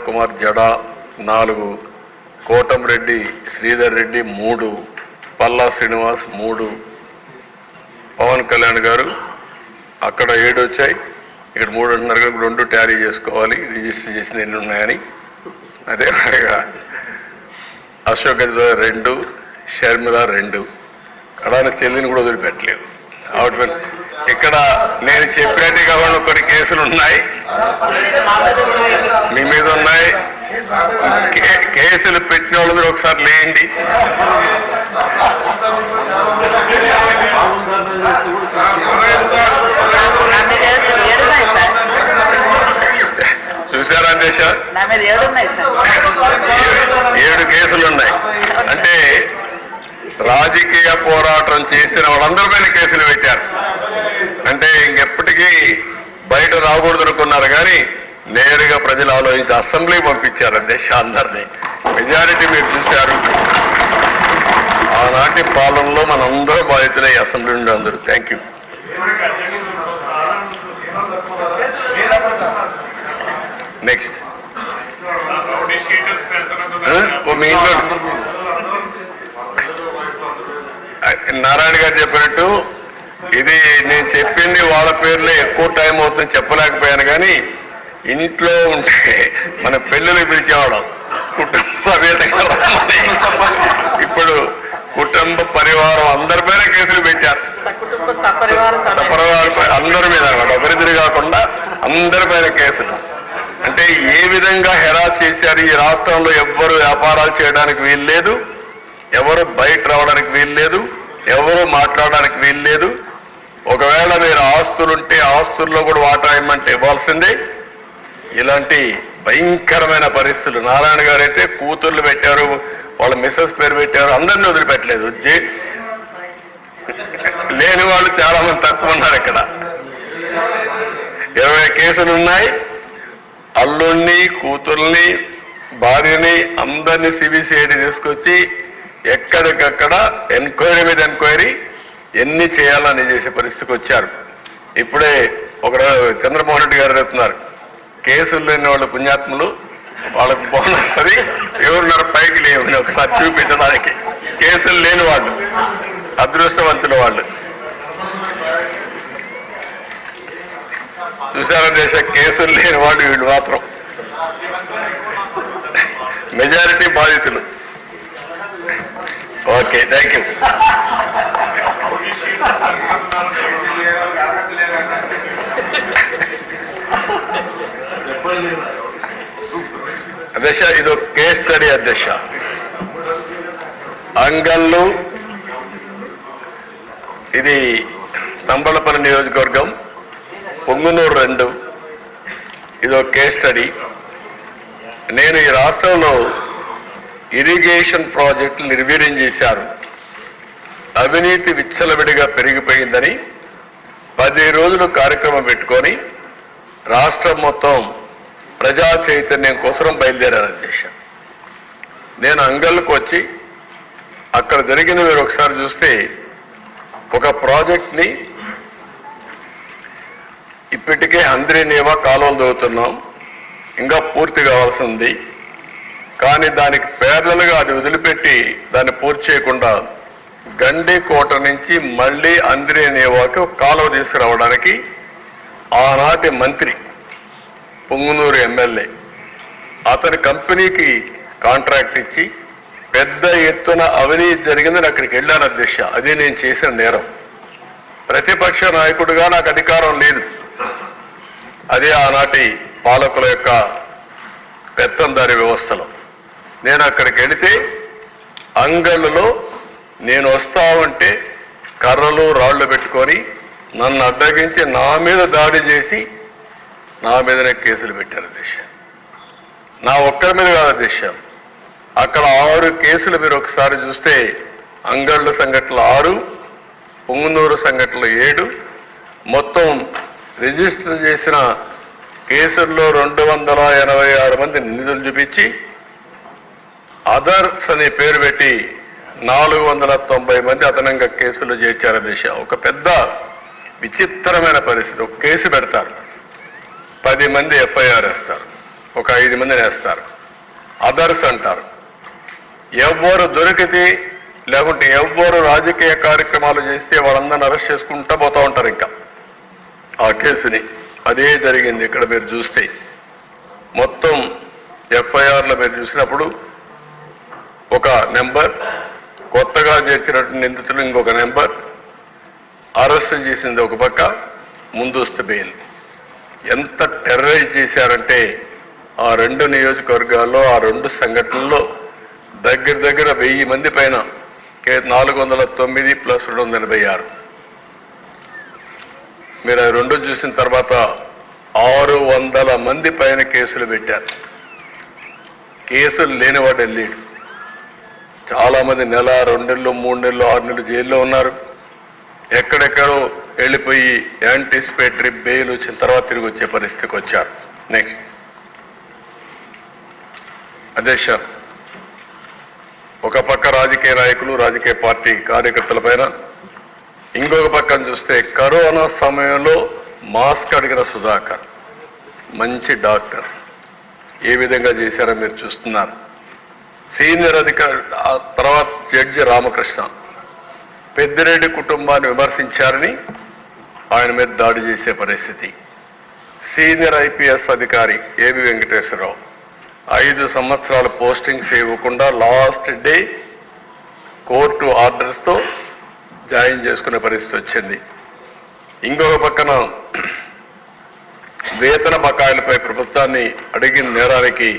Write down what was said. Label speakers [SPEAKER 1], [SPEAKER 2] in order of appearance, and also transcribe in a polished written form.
[SPEAKER 1] కుమార్ జడా 4, కోటంరెడ్డి శ్రీధర్ రెడ్డి 3, పల్లా శ్రీనివాస్ 3, పవన్ కళ్యాణ్ గారు అక్కడ 7 వచ్చాయి, ఇక్కడ 3 అంటున్నారు. 2 టాలీ చేసుకోవాలి, రిజిస్టర్ చేసిన ఎన్ని ఉన్నాయని. అదే అశోక్ గజపతి 2, షర్మిల 2, కడాన చెల్లిని కూడా వదిలిపెట్టలేదు. ఇక్కడ నేను చెప్పినట్టు కాకుండా కొన్ని కేసులు ఉన్నాయి, మీ మీద ఉన్నాయి. కేసులు పెట్టిన వాళ్ళు మీరు ఒకసారి లేండి. చూసారా దేశ 7 కేసులు ఉన్నాయి. అంటే రాజకీయ పోరాటం చేసిన వాళ్ళందరిపైన కేసులు పెట్టారు. అంటే ఇంకెప్పటికీ బయట రాకూడదు అనుకున్నారు, కానీ నేరుగా ప్రజలు ఆలోచించి అసెంబ్లీ పంపించారు అధ్యక్ష అందరినీ. మెజారిటీ మీరు చూశారు. ఆనాటి పాలనలో మనందరూ బాధితులే అసెంబ్లీ నుండి అందరూ. Thank you. నెక్స్ట్ మీ ఇంట్లో నారాయణ గారు చెప్పినట్టు ఇది నేను చెప్పింది వాళ్ళ పేర్లే ఎక్కువ టైం అవుతుందని చెప్పలేకపోయాను, కానీ ఇంట్లో ఉంటే మన పెళ్ళిళ్ళు పిలిచేవాళ్ళం కుటుంబ సమేతంగా. ఇప్పుడు కుటుంబ పరివారం అందరిపైన కేసులు పెట్టారు. సపరివారం అందరి మీద ఒకరిద్దరు కాకుండా అందరిపైన కేసులు. అంటే ఏ విధంగా హెరాస్ చేశారు. ఈ రాష్ట్రంలో ఎవ్వరు వ్యాపారాలు చేయడానికి వీల్లేదు, ఎవరు బయట రావడానికి వీల్లేదు, ఎవరు మాట్లాడడానికి వీల్లేదు. ఒకవేళ మీరు ఆస్తులుంటే ఆస్తుల్లో కూడా వాటా ఇవ్వమంటే ఇవ్వాల్సిందే. ఇలాంటి భయంకరమైన పరిస్థితులు. నారాయణ గారు అయితే కూతుర్లు పెట్టారు, వాళ్ళ మిస్సెస్ పేరు పెట్టారు, అందరినీ వదిలిపెట్టలేదు. లేని వాళ్ళు చాలా మంది తక్కువ ఉన్నారు. ఇక్కడ 20 కేసులు ఉన్నాయి. అల్లుణ్ణి, కూతుర్ని, భార్యని అందరినీ సిబిసిఐడి తీసుకొచ్చి ఎక్కడికక్కడ ఎంక్వైరీ మీద ఎంక్వైరీ ఎన్ని చేయాలని చేసే పరిస్థితికి వచ్చారు. ఇప్పుడే ఒక చంద్రమోహన్ రెడ్డి గారు చెప్తున్నారు, కేసులు లేని వాళ్ళు పుణ్యాత్ములు, వాళ్ళకు బోనస్ అది ఎవరున్నారు పైకి లేవని ఒకసారి చూపించడానికి. కేసులు లేని వాళ్ళు అదృష్టవంతుల వాళ్ళు. చూసారా దేశ కేసులు లేని వాళ్ళు వీళ్ళు మాత్రం మెజారిటీ బాధితులు. Okay, thank you. అధ్యక్ష ఇది ఒక కేస్ స్టడీ. అధ్యక్ష అంగళ్ళు, ఇది తంబళపల్లి నియోజకవర్గం, పొంగునూరు 2. ఇది ఒక కేస్ స్టడీ. నేను ఈ రాష్ట్రంలో ఇరిగేషన్ ప్రాజెక్టులు నిర్వీర్యం చేశారు, అవినీతి విచ్చలవిడిగా పెరిగిపోయిందని 10 రోజులు కార్యక్రమం పెట్టుకొని రాష్ట్రం మొత్తం ప్రజా చైతన్యం కోసం బయలుదేరారు. అధ్యక్ష నేను అంగళ్ళకు వచ్చి అక్కడ జరిగిన మీరు ఒకసారి చూస్తే, ఒక ప్రాజెక్ట్ని ఇప్పటికే హంద్రీనేవా కాలువలు దవ్వుతున్నాం, ఇంకా పూర్తి కావాల్సి ఉంది. కానీ దానికి ప్యారలల్గా అది వదిలిపెట్టి దాన్ని పూర్తి చేయకుండా గండికోట నుంచి మళ్ళీ హంద్రీనేవాకి ఒక కాలువ తీసుకురావడానికి ఆనాటి మంత్రి పొంగునూరు ఎమ్మెల్యే అతని కంపెనీకి కాంట్రాక్ట్ ఇచ్చి పెద్ద ఎత్తున అవినీతి జరిగిందని అక్కడికి వెళ్ళాను. అధ్యక్ష అది నేను చేసిన నేరం. ప్రతిపక్ష నాయకుడిగా నాకు అధికారం లేదు. అదే ఆనాటి పాలకుల యొక్క పెత్తందారి వ్యవస్థలో నేను అక్కడికి వెళితే అంగళ్ళలో నేను వస్తా ఉంటే కర్రలు రాళ్లు పెట్టుకొని నన్ను అడ్డగించి నా మీద దాడి చేసి నా మీదనే కేసులు పెట్టారు. అధ్యక్ష నా ఒక్కరి మీద కాదు అధ్యక్ష, అక్కడ 6 కేసులు మీరు ఒకసారి చూస్తే అంగళ్ళు సంఘటనలు 6, పొంగునూరు సంఘటనలు 7, మొత్తం రిజిస్టర్ చేసిన కేసుల్లో 286 మంది నిందితులు చూపించి అదర్స్ అనే పేరు పెట్టి 490 మంది అదనంగా కేసులు చేర్చారు. దిశ ఒక పెద్ద విచిత్రమైన పరిస్థితి. ఒక కేసు పెడతారు, 10 మంది ఎఫ్ఐఆర్ వేస్తారు, ఒక 5 మందిని వేస్తారు. అదర్స్ అంటారు. ఎవ్వరు దొరికితే లేకుంటే ఎవ్వరు రాజకీయ కార్యక్రమాలు చేస్తే వాళ్ళందరిని అరెస్ట్ చేసుకుంటూ పోతూ ఉంటారు. ఇంకా ఆ కేసుని అదే జరిగింది. ఇక్కడ మీరు చూస్తే మొత్తం ఎఫ్ఐఆర్లో మీరు చూసినప్పుడు ఒక నెంబర్, కొత్తగా చేసినటువంటి నిందితులు ఇంకొక నెంబర్, అరెస్ట్ చేసింది ఒక పక్క, ముందస్తు బెయిల్. ఎంత టెర్రరైజ్ చేశారంటే ఆ 2 నియోజకవర్గాల్లో ఆ 2 సంఘటనల్లో దగ్గర 1000 మంది పైన 409 ప్లస్ 286. మీరు ఆ 2 చూసిన తర్వాత 600 మంది పైన కేసులు పెట్టారు. కేసులు లేనివాడు వెళ్ళాడు. చాలా మంది నెల, 2 నెలలు, 3 నెలలు, 6 నెలలు జైల్లో ఉన్నారు. ఎక్కడెక్కడో వెళ్ళిపోయి యాంటిసిపేటరీ బెయిల్ వచ్చిన తర్వాత తిరిగి వచ్చే పరిస్థితికి వచ్చారు. నెక్స్ట్ అధ్యక్ష, ఒక పక్క రాజకీయ నాయకులు, రాజకీయ పార్టీ కార్యకర్తల పైన, ఇంకొక పక్కన చూస్తే కరోనా సమయంలో మాస్క్ అడిగిన సుధాకర్, మంచి డాక్టర్, ఏ విధంగా చేశారో మీరు చూస్తున్నారు. సీనియర్ అధికారి, తర్వాత జడ్జి రామకృష్ణ పెద్దిరెడ్డి కుటుంబాన్ని విమర్శించారని ఆయన మీద దాడి చేసే పరిస్థితి. సీనియర్ ఐపీఎస్ అధికారి ఏబి వెంకటేశ్వరరావు 5 సంవత్సరాలు పోస్టింగ్స్ ఇవ్వకుండా లాస్ట్ డే కోర్టు ఆర్డర్స్తో జాయిన్ చేసుకునే పరిస్థితి వచ్చింది. ఇంకొక పక్కన వేతన బకాయిలపై ప్రభుత్వాన్ని అడిగిన నేరానికి